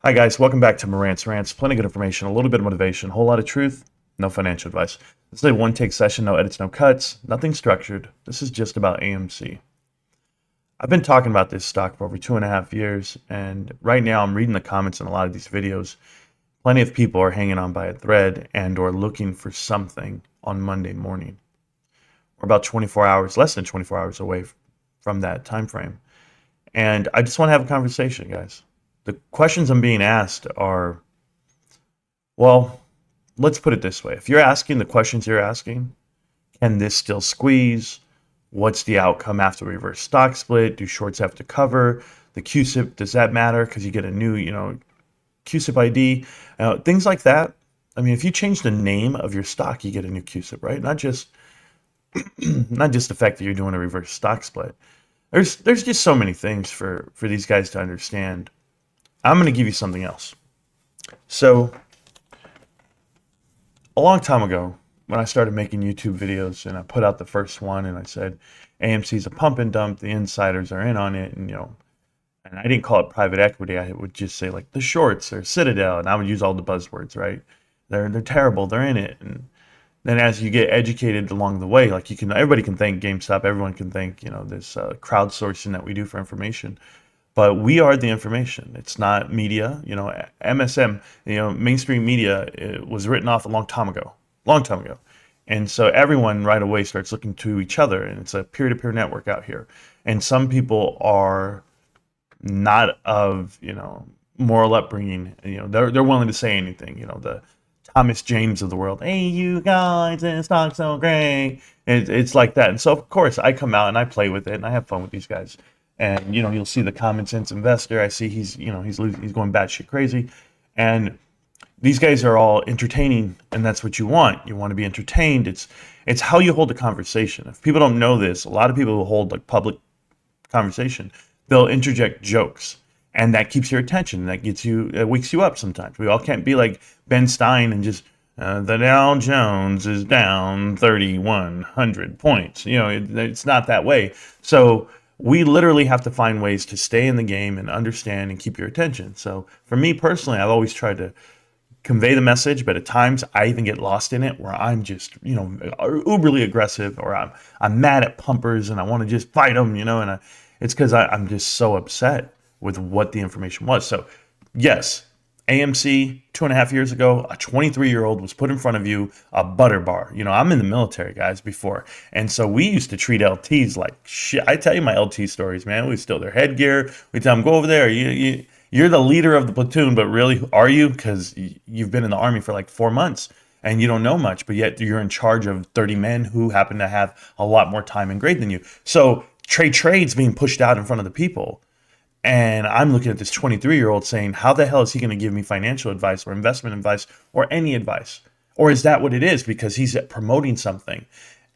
Hi guys, welcome back to Morant's Rants. Plenty of good information, a little bit of motivation, a whole lot of truth, no financial advice. This is a one-take session, no edits, no cuts, nothing structured. This is just about AMC. I've been talking about this stock for over 2.5 years, and right now I'm reading the comments in a lot of these videos. Plenty of people are hanging on by a thread and or looking for something on Monday morning. We're about 24 hours, less than 24 hours away from that time frame. And I just want to have a conversation, guys. The questions I'm being asked are, well, let's put it this way. If you're asking the questions you're asking, can this still squeeze? What's the outcome after reverse stock split? Do shorts have to cover? The QSIP, does that matter? Because you get a new, QSIP ID, things like that. I mean, if you change the name of your stock, you get a new QSIP, right? Not just the fact that you're doing a reverse stock split. There's just so many things for these guys to understand. I'm going to give you something else. So, a long time ago, when I started making YouTube videos and I put out the first one and I said, AMC's a pump and dump, the insiders are in on it, and I didn't call it private equity. I would just say like the shorts or Citadel, and I would use all the buzzwords, right? They're terrible, they're in it. And then as you get educated along the way, like everybody can thank GameStop, everyone can thank, this crowdsourcing that we do for information. But we are the information. It's not media. MSM, mainstream media, it was written off a long time ago. And so everyone right away starts looking to each other, and it's a peer-to-peer network out here. And some people are not of, moral upbringing. They're willing to say anything. The Thomas James of the world. Hey, you guys, and stock's so great. It's like that. And so of course I come out and I play with it and I have fun with these guys. And you'll see the common sense investor. I see he's going batshit crazy, and these guys are all entertaining, and that's what you want. You want to be entertained. It's how you hold a conversation. If people don't know this, a lot of people who hold like public conversation, they'll interject jokes, and that keeps your attention. That wakes you up sometimes. We all can't be like Ben Stein and just the Dow Jones is down 3,100 points. It's not that way. So we literally have to find ways to stay in the game and understand and keep your attention. So for me personally, I've always tried to convey the message, but at times I even get lost in it where I'm just, uberly aggressive, or I'm mad at pumpers and I want to just fight them, it's because I'm just so upset with what the information was. So yes, AMC 2.5 years ago, a 23-year-old was put in front of you, a butter bar. I'm in the military, guys, before. And so we used to treat LTs like shit. I tell you my LT stories, man. We steal their headgear. We tell them, go over there. You're the leader of the platoon, but really, are you? Because you've been in the Army for like 4 months and you don't know much, but yet you're in charge of 30 men who happen to have a lot more time and grade than you. So trade's being pushed out in front of the people. And I'm looking at this 23-year-old saying, how the hell is he going to give me financial advice or investment advice or any advice? Or is that what it is because he's promoting something?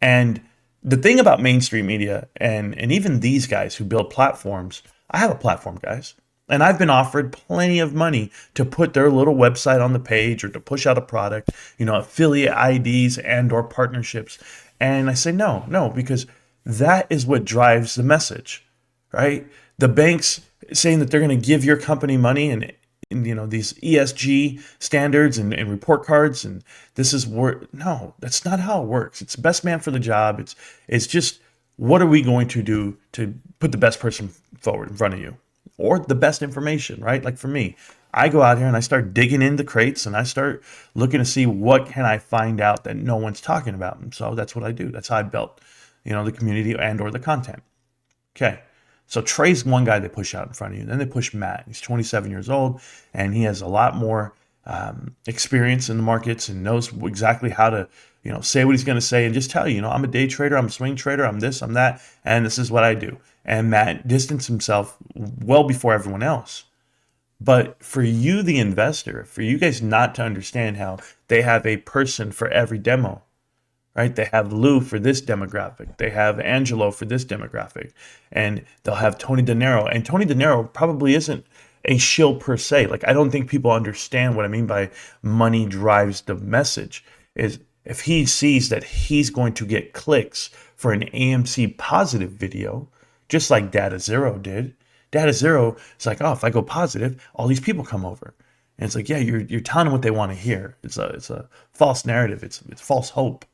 And the thing about mainstream media and even these guys who build platforms, I have a platform, guys. And I've been offered plenty of money to put their little website on the page or to push out a product, affiliate IDs and or partnerships. And I say, no, because that is what drives the message, right? The banks saying that they're going to give your company money and these ESG standards and report cards, and this is no, that's not how it works. It's best man for the job. It's just, what are we going to do to put the best person forward in front of you, or the best information, right? Like for me, I go out here and I start digging into crates and I start looking to see what can I find out that no one's talking about. And so that's what I do. That's how I built, the community and or the content. Okay. So Trey's one guy they push out in front of you. Then they push Matt. He's 27 years old, and he has a lot more experience in the markets and knows exactly how to, say what he's going to say and just tell you, I'm a day trader, I'm a swing trader, I'm this, I'm that, and this is what I do. And Matt distanced himself well before everyone else. But for you, the investor, for you guys not to understand how they have a person for every demo, right? They have Lou for this demographic. They have Angelo for this demographic. And they'll have Tony De Niro. And Tony De Niro probably isn't a shill per se. Like, I don't think people understand what I mean by money drives the message. Is if he sees that he's going to get clicks for an AMC positive video, just like Data Zero did. Data zero is like, oh, if I go positive, all these people come over. And it's like, yeah, you're telling them what they want to hear. It's a false narrative. It's false hope.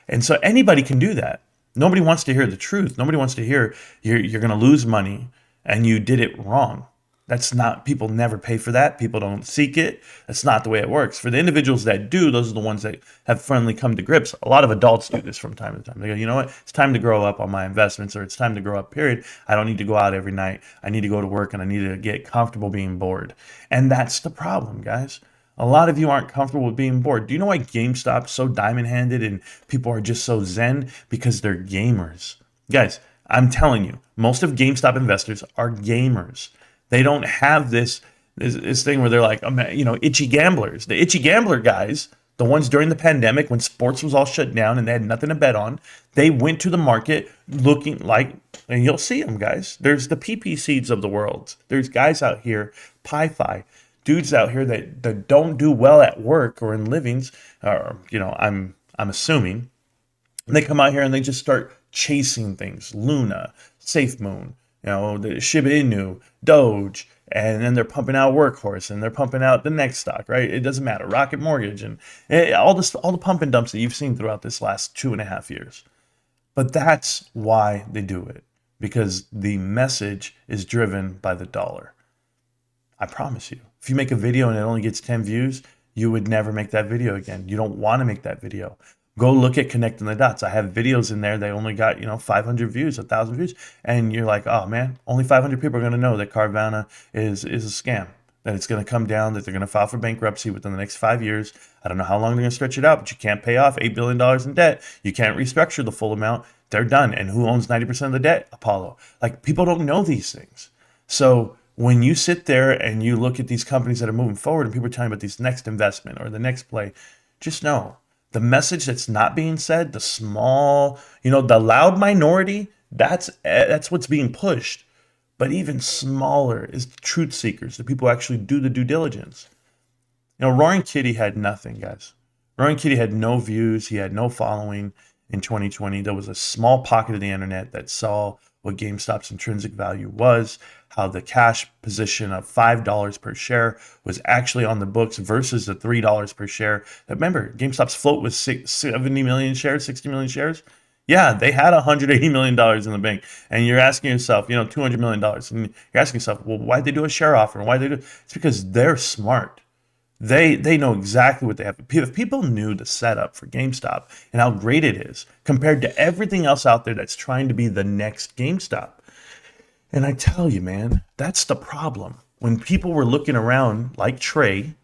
And so anybody can do that. Nobody wants to hear the truth. Nobody wants to hear you're going to lose money and you did it wrong. That's not, people never pay for that. People don't seek it. That's not the way it works. For the individuals that do, those are the ones that have finally come to grips. A lot of adults do this from time to time. They go, you know what? It's time to grow up on my investments, or it's time to grow up, period. I don't need to go out every night. I need to go to work and I need to get comfortable being bored. And that's the problem, guys. A lot of you aren't comfortable with being bored. Do you know why GameStop's so diamond-handed and people are just so zen? Because they're gamers. Guys, I'm telling you, most of GameStop investors are gamers. They don't have this thing where they're like, itchy gamblers. The itchy gambler guys, the ones during the pandemic when sports was all shut down and they had nothing to bet on, they went to the market looking like, and you'll see them, guys. There's the PP seeds of the world. There's guys out here, Pi-Fi, dudes out here that don't do well at work or in livings, or, I'm assuming. And they come out here and they just start chasing things. Luna, SafeMoon, the Shiba Inu, Doge, and then they're pumping out Workhorse and they're pumping out the next stock, right? It doesn't matter. Rocket Mortgage and all the pump and dumps that you've seen throughout this last 2.5 years. But that's why they do it, because the message is driven by the dollar. I promise you, if you make a video and it only gets 10 views, you would never make that video again. You don't want to make that video. Go look at Connecting the Dots. I have videos in there. They only got, 500 views, 1,000 views. And you're like, oh man, only 500 people are going to know that Carvana is a scam, that it's going to come down, that they're going to file for bankruptcy within the next 5 years. I don't know how long they're going to stretch it out, but you can't pay off $8 billion in debt. You can't restructure the full amount. They're done. And who owns 90% of the debt? Apollo. Like, people don't know these things. So when you sit there and you look at these companies that are moving forward and people are telling you about this next investment or the next play, just know the message that's not being said, the small, the loud minority, that's what's being pushed. But even smaller is the truth seekers, the people who actually do the due diligence. Roaring Kitty had nothing, guys. Roaring Kitty had no views. He had no following in 2020. There was a small pocket of the internet that saw what GameStop's intrinsic value was, how the cash position of $5 per share was actually on the books versus the $3 per share. Remember, GameStop's float was 70 million shares, 60 million shares. Yeah, they had $180 million in the bank. And you're asking yourself, $200 million. And you're asking yourself, well, why'd they do a share offer? And why they do? It's because they're smart. They know exactly what they have. If people knew the setup for GameStop and how great it is compared to everything else out there that's trying to be the next GameStop. And I tell you, man, that's the problem. When people were looking around, like Trade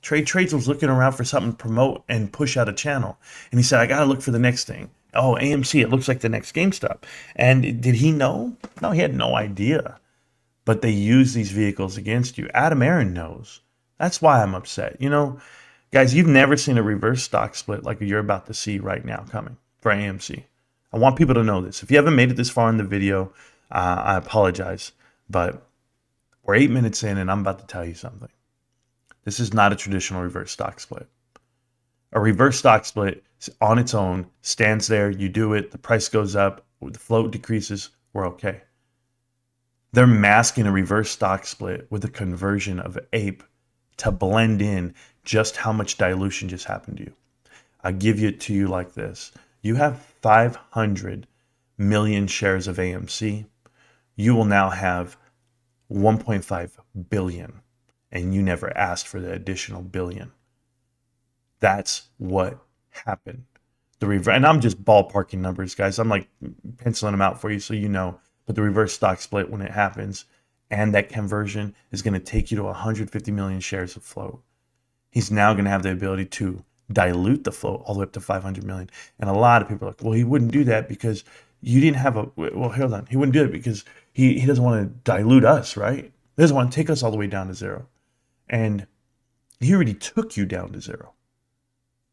Trades was looking around for something to promote and push out a channel. And he said, I got to look for the next thing. Oh, AMC, it looks like the next GameStop. And did he know? No, he had no idea. But they use these vehicles against you. Adam Aaron knows. That's why I'm upset. Guys, you've never seen a reverse stock split like you're about to see right now coming for AMC. I want people to know this. If you haven't made it this far in the video, I apologize. But we're 8 minutes in and I'm about to tell you something. This is not a traditional reverse stock split. A reverse stock split on its own stands there. You do it. The price goes up. The float decreases. We're okay. They're masking a reverse stock split with a conversion of APE to blend in just how much dilution just happened to you. I'll give it to you like this. You have 500 million shares of AMC. You will now have 1.5 billion, and you never asked for the additional billion. That's what happened. And I'm just ballparking numbers, guys. I'm like penciling them out for you so you know. But the reverse stock split, when it happens, and that conversion is going to take you to 150 million shares of float. He's now going to have the ability to dilute the float all the way up to 500 million. And a lot of people are like, well, he wouldn't do that because you didn't have well, hold on. He wouldn't do it because he doesn't want to dilute us, right? He doesn't want to take us all the way down to zero. And he already took you down to zero.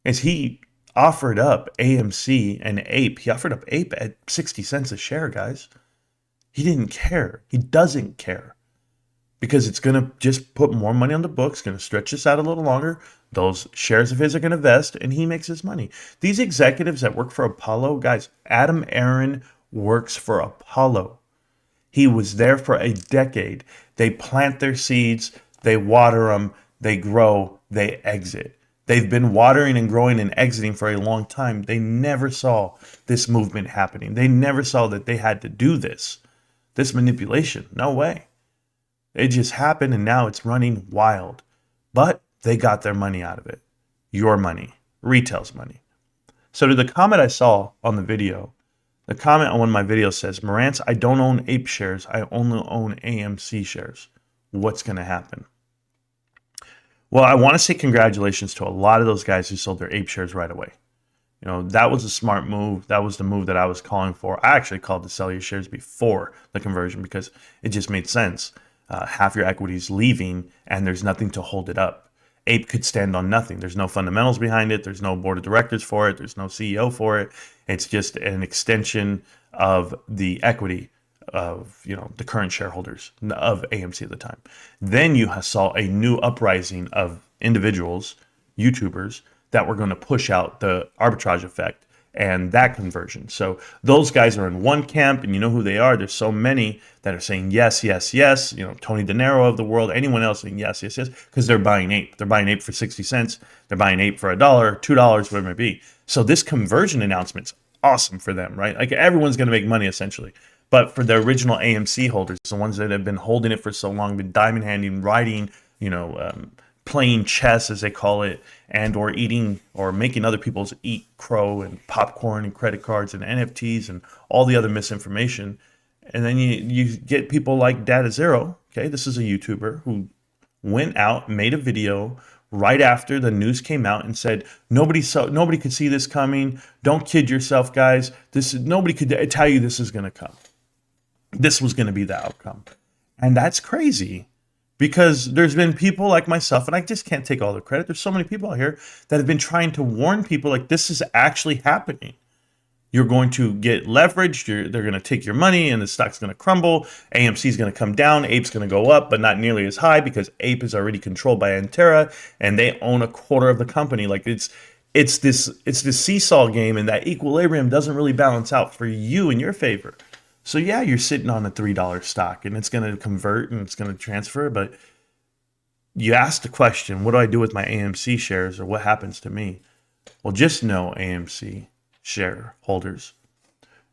As he offered up AMC and APE, he offered up APE at 60 cents a share, guys. He didn't care. He doesn't care because it's going to just put more money on the books, going to stretch this out a little longer. Those shares of his are going to vest and he makes his money. These executives that work for Apollo, guys, Adam Aaron works for Apollo. He was there for a decade. They plant their seeds, they water them, they grow, they exit. They've been watering and growing and exiting for a long time. They never saw this movement happening. They never saw that they had to do this manipulation. No way. It just happened and now it's running wild. But they got their money out of it. Your money, retail's money. So to the comment I saw on the video, the comment on one of my videos says, Marantz, I don't own Ape shares. I only own AMC shares. What's going to happen? Well, I want to say congratulations to a lot of those guys who sold their Ape shares right away. You know, that was a smart move. That was the move that I was calling for. I actually called to sell your shares before the conversion because it just made sense. Half your equity is leaving and there's nothing to hold it up. Ape could stand on nothing. There's no fundamentals behind it. There's no board of directors for it. There's no CEO for it. It's just an extension of the equity of, you know, the current shareholders of AMC at the time. Then you saw a new uprising of individuals, YouTubers, that were going to push out the arbitrage effect and that conversion. So those guys are in one camp, and you know who they are. There's so many that are saying yes, yes, yes. You know, Tony De Niro of the world, anyone else saying yes, yes, yes, because they're buying Ape. They're buying Ape for 60 cents. They're buying Ape for $1, $2, whatever it may be. So this conversion announcement's awesome for them, right? Like everyone's going to make money essentially. But for the original AMC holders, the ones that have been holding it for so long, been diamond handing, riding, you know, playing chess as they call it, and or eating or making other people's eat crow and popcorn and credit cards and NFTs and all the other misinformation. And then you get people like Data Zero. Okay, this is a YouTuber who went out, made a video right after the news came out and said nobody could see this coming. Don't kid yourself, guys. Nobody could tell you this is going to come. This was going to be the outcome. And that's crazy because there's been people like myself, and I just can't take all the credit. There's so many people out here that have been trying to warn people like this is actually happening. You're going to get leveraged. They're going to take your money and the stock's going to crumble. AMC is going to come down. Ape's going to go up, but not nearly as high because Ape is already controlled by Antera and they own a quarter of the company. Like it's this seesaw game, and that equilibrium doesn't really balance out for you in your favor. So yeah, you're sitting on a $3 stock and it's going to convert and it's going to transfer. But you asked the question, what do I do with my AMC shares or what happens to me? Well, just know AMC shareholders,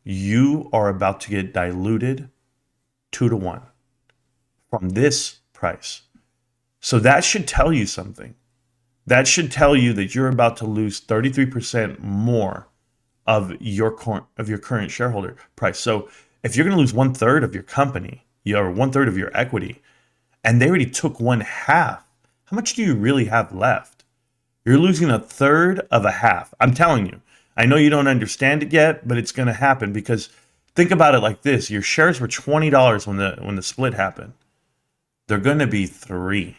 you are about to get diluted 2-to-1 from this price. So that should tell you something. That should tell you that you're about to lose 33% more of your current shareholder price. So if you're going to lose 1/3 of your company, or 1/3 of your equity, and they already took 1/2, how much do you really have left? You're losing 1/3 of a half. I'm telling you. I know you don't understand it yet, but it's going to happen because think about it like this. Your shares were $20 when the split happened. They're going to be $3.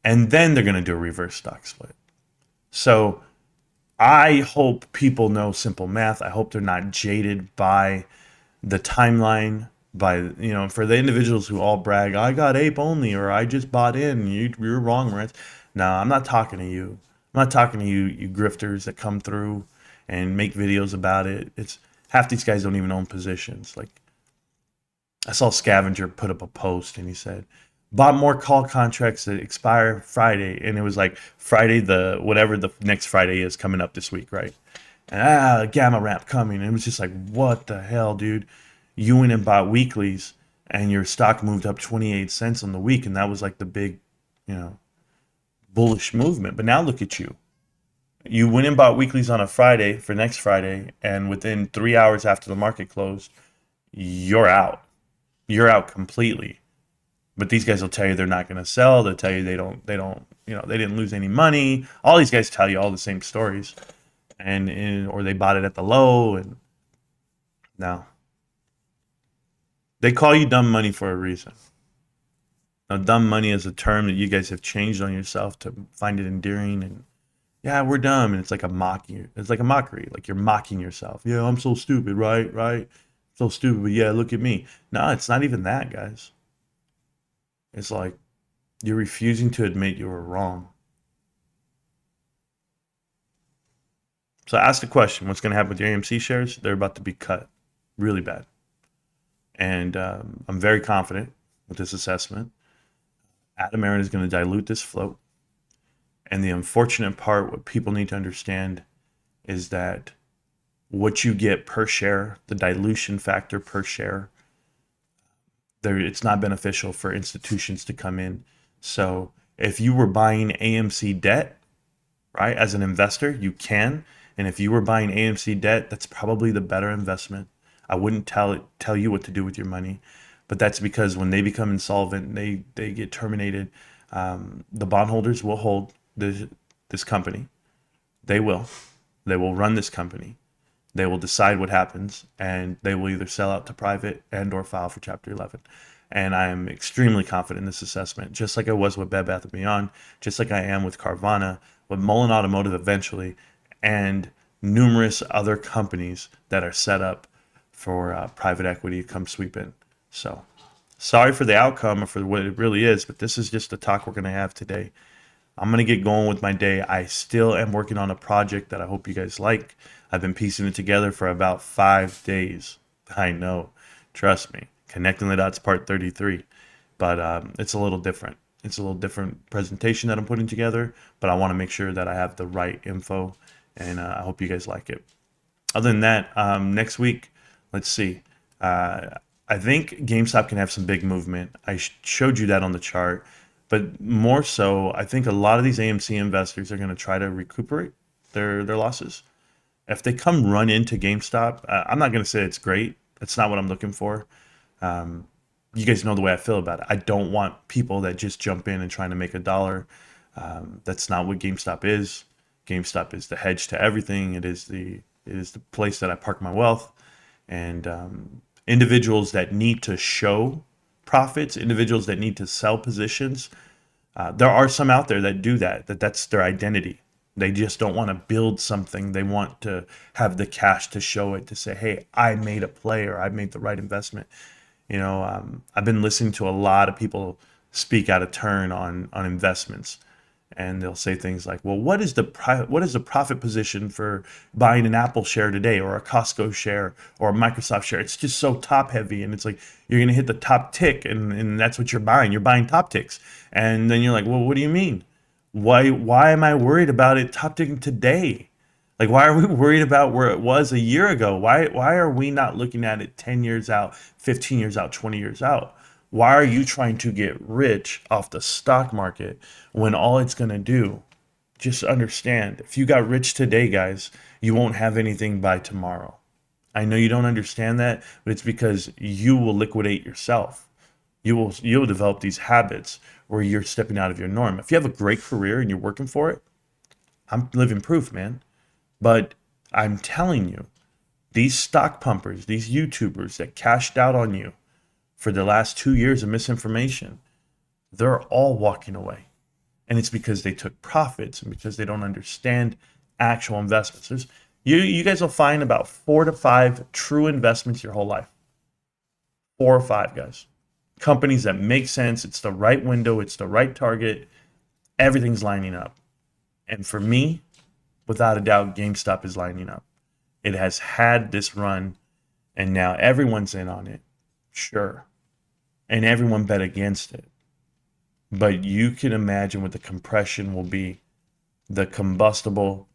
And then they're going to do a reverse stock split. So I hope people know simple math. I hope they're not jaded by the timeline, by, you know, for the individuals who all brag, I got Ape only, or I just bought in. You're wrong, Marantz. No, I'm not talking to you. I'm not talking to you grifters that come through and make videos about it. It's half these guys don't even own positions. Like I saw Scavenger put up a post and he said, bought more call contracts that expire Friday. And it was like Friday, whatever the next Friday is coming up this week, right? And gamma ramp coming. And it was just like, what the hell, dude? You went and bought weeklies and your stock moved up 28 cents on the week. And that was like the big, you know, bullish movement. But now look at you. You went and bought weeklies on a Friday for next Friday, and within 3 hours after the market closed, you're out. You're out completely. But these guys will tell you they're not going to sell. They'll tell you they don't, you know, they didn't lose any money. All these guys tell you all the same stories, or they bought it at the low. And no, they call you dumb money for a reason. Now, dumb money is a term that you guys have changed on yourself to find it endearing, and yeah, we're dumb, and it's like a mocking. It's like a mockery, like you're mocking yourself. Yeah, I'm so stupid, right? So stupid, but yeah, look at me. No, it's not even that, guys. It's like you're refusing to admit you were wrong. So I asked the question, what's going to happen with your AMC shares? They're about to be cut really bad. And I'm very confident with this assessment. Adam Aaron is going to dilute this float. And the unfortunate part, what people need to understand, is that what you get per share, the dilution factor per share, it's not beneficial for institutions to come in. So if you were buying AMC debt, right, as an investor, you can. And if you were buying AMC debt, that's probably the better investment. I wouldn't tell you what to do with your money, but that's because when they become insolvent, they get terminated. The bondholders will hold this company. They will. They will run this company. They will decide what happens, and they will either sell out to private and or file for Chapter 11. And I am extremely confident in this assessment, just like I was with Bed Bath & Beyond, just like I am with Carvana, with Mullen Automotive eventually, and numerous other companies that are set up for private equity to come sweep in. So sorry for the outcome or for what it really is, but this is just the talk we're going to have today. I'm going to get going with my day. I still am working on a project that I hope you guys like. I've been piecing it together for about 5 days. I know. Trust me. Connecting the dots part 33. But it's a little different. It's a little different presentation that I'm putting together, but I want to make sure that I have the right info, and I hope you guys like it. Other than that, next week, let's see. I think GameStop can have some big movement. I showed you that on the chart. But more so, I think a lot of these AMC investors are going to try to recuperate their losses. If they come run into GameStop, I'm not going to say it's great. That's not what I'm looking for. You guys know the way I feel about it. I don't want people that just jump in and trying to make a dollar. That's not what GameStop is. GameStop is the hedge to everything. It is the place that I park my wealth. And individuals that need to show profits, individuals that need to sell positions. There are some out there that do that's their identity. They just don't want to build something. They want to have the cash to show it, to say, hey, I made a play or I made the right investment. I've been listening to a lot of people speak out of turn on investments. And they'll say things like, well, what is the profit position for buying an Apple share today, or a Costco share, or a Microsoft share? It's just so top heavy, and it's like you're going to hit the top tick, and that's what you're buying. You're buying top ticks. And then you're like, well, what do you mean? Why am I worried about it top ticking today? Like, why are we worried about where it was a year ago? Why are we not looking at it 10 years out, 15 years out, 20 years out? Why are you trying to get rich off the stock market when all it's going to do? Just understand, if you got rich today, guys, you won't have anything by tomorrow. I know you don't understand that, but it's because you will liquidate yourself. You'll develop these habits where you're stepping out of your norm. If you have a great career and you're working for it, I'm living proof, man. But I'm telling you, these stock pumpers, these YouTubers that cashed out on you for the last 2 years of misinformation, they're all walking away. And it's because they took profits and because they don't understand actual investments. You guys will find about 4 to 5 true investments your whole life. 4 or 5, guys. Companies that make sense. It's the right window. It's the right target. Everything's lining up. And for me, without a doubt, GameStop is lining up. It has had this run, and now everyone's in on it. Sure. And everyone bet against it. But you can imagine what the compression will be, the combustible,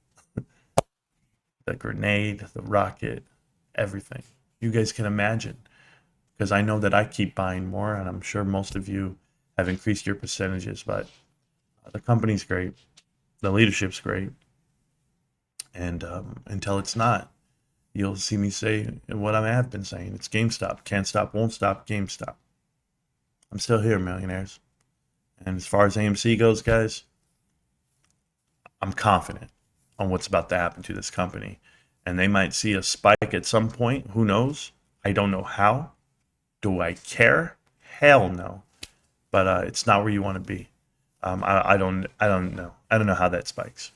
the grenade, the rocket, everything. You guys can imagine, because I know that I keep buying more, and I'm sure most of you have increased your percentages, but the company's great. The leadership's great. And until it's not, you'll see me say what I have been saying. It's GameStop. Can't stop, won't stop, GameStop. I'm still here, millionaires. And as far as AMC goes, guys, I'm confident on what's about to happen to this company. And they might see a spike at some point. Who knows? I don't know how. Do I care? Hell no. But it's not where you want to be. I don't know. I don't know how that spikes.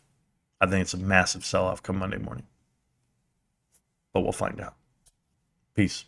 I think it's a massive sell-off come Monday morning. But we'll find out. Peace.